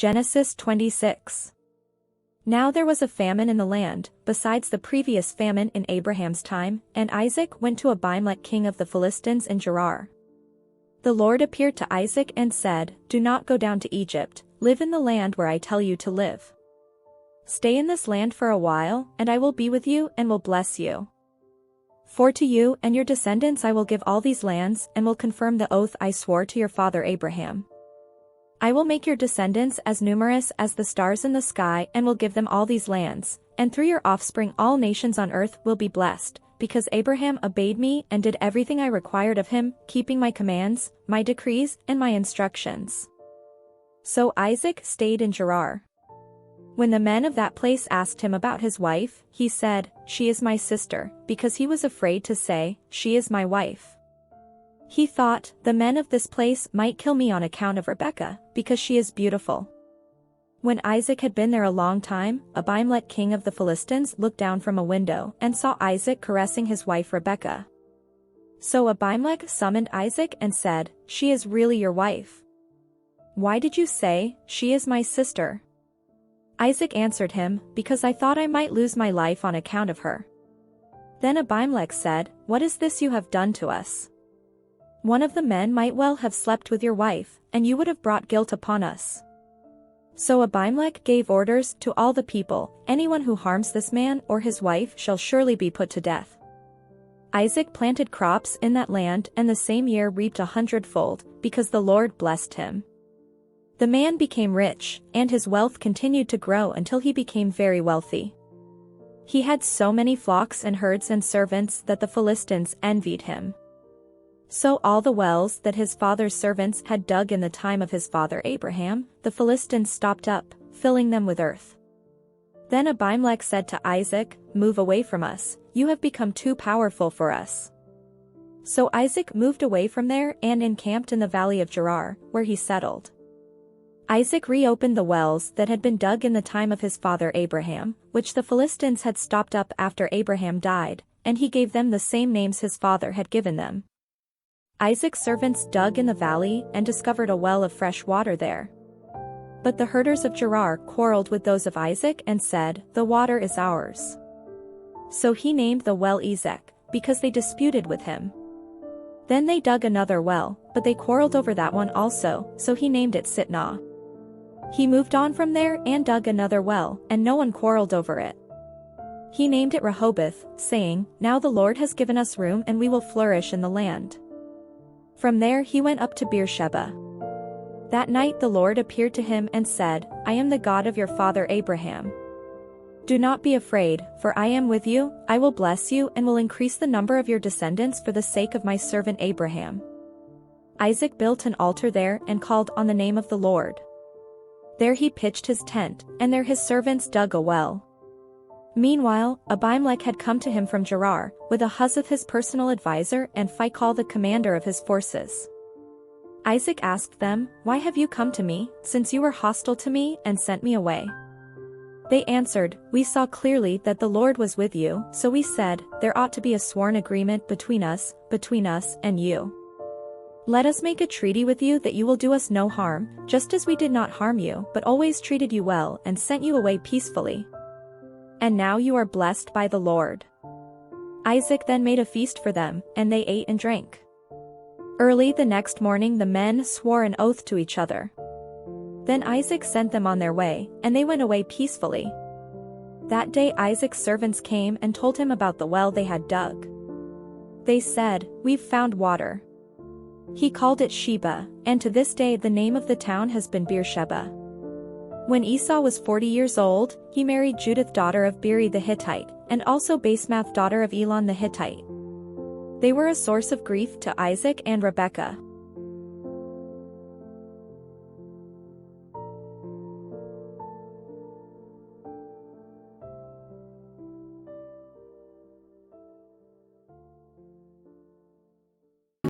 Genesis 26. Now there was a famine in the land, besides the previous famine in Abraham's time, and Isaac went to Abimelech king of the Philistines in Gerar. The Lord appeared to Isaac and said, "Do not go down to Egypt, live in the land where I tell you to live. Stay in this land for a while, and I will be with you and will bless you. For to you and your descendants I will give all these lands and will confirm the oath I swore to your father Abraham. I will make your descendants as numerous as the stars in the sky and will give them all these lands, and through your offspring all nations on earth will be blessed, because Abraham obeyed me and did everything I required of him, keeping my commands, my decrees, and my instructions." So Isaac stayed in Gerar. When the men of that place asked him about his wife, he said, "She is my sister," because he was afraid to say, "She is my wife." He thought, "The men of this place might kill me on account of Rebekah, because she is beautiful." When Isaac had been there a long time, Abimelech king of the Philistines looked down from a window and saw Isaac caressing his wife Rebekah. So Abimelech summoned Isaac and said, "She is really your wife. Why did you say, 'She is my sister'?" Isaac answered him, "Because I thought I might lose my life on account of her." Then Abimelech said, "What is this you have done to us? One of the men might well have slept with your wife, and you would have brought guilt upon us." So Abimelech gave orders to all the people, "Anyone who harms this man or his wife shall surely be put to death." Isaac planted crops in that land and the same year reaped 100-fold, because the Lord blessed him. The man became rich, and his wealth continued to grow until he became very wealthy. He had so many flocks and herds and servants that the Philistines envied him. So all the wells that his father's servants had dug in the time of his father Abraham, the Philistines stopped up, filling them with earth. Then Abimelech said to Isaac, "Move away from us, you have become too powerful for us." So Isaac moved away from there and encamped in the valley of Gerar, where he settled. Isaac reopened the wells that had been dug in the time of his father Abraham, which the Philistines had stopped up after Abraham died, and he gave them the same names his father had given them. Isaac's servants dug in the valley and discovered a well of fresh water there. But the herders of Gerar quarreled with those of Isaac and said, "The water is ours." So he named the well Ezek, because they disputed with him. Then they dug another well, but they quarreled over that one also, so he named it Sitnah. He moved on from there and dug another well, and no one quarreled over it. He named it Rehoboth, saying, "Now the Lord has given us room and we will flourish in the land." From there he went up to Beersheba. That night the Lord appeared to him and said, "I am the God of your father Abraham. Do not be afraid, for I am with you, I will bless you and will increase the number of your descendants for the sake of my servant Abraham." Isaac built an altar there and called on the name of the Lord. There he pitched his tent, and there his servants dug a well. Meanwhile, Abimelech had come to him from Gerar, with Ahuzzath his personal advisor and Phicol the commander of his forces. Isaac asked them, "Why have you come to me, since you were hostile to me and sent me away?" They answered, "We saw clearly that the Lord was with you, so we said, there ought to be a sworn agreement between us and you. Let us make a treaty with you that you will do us no harm, just as we did not harm you but always treated you well and sent you away peacefully. And now you are blessed by the Lord." Isaac then made a feast for them, and they ate and drank. Early the next morning the men swore an oath to each other. Then Isaac sent them on their way, and they went away peacefully. That day Isaac's servants came and told him about the well they had dug. They said, "We've found water." He called it Sheba, and to this day the name of the town has been Beersheba. When Esau was 40 years old, he married Judith daughter of Beeri the Hittite, and also Basemath daughter of Elon the Hittite. They were a source of grief to Isaac and Rebekah.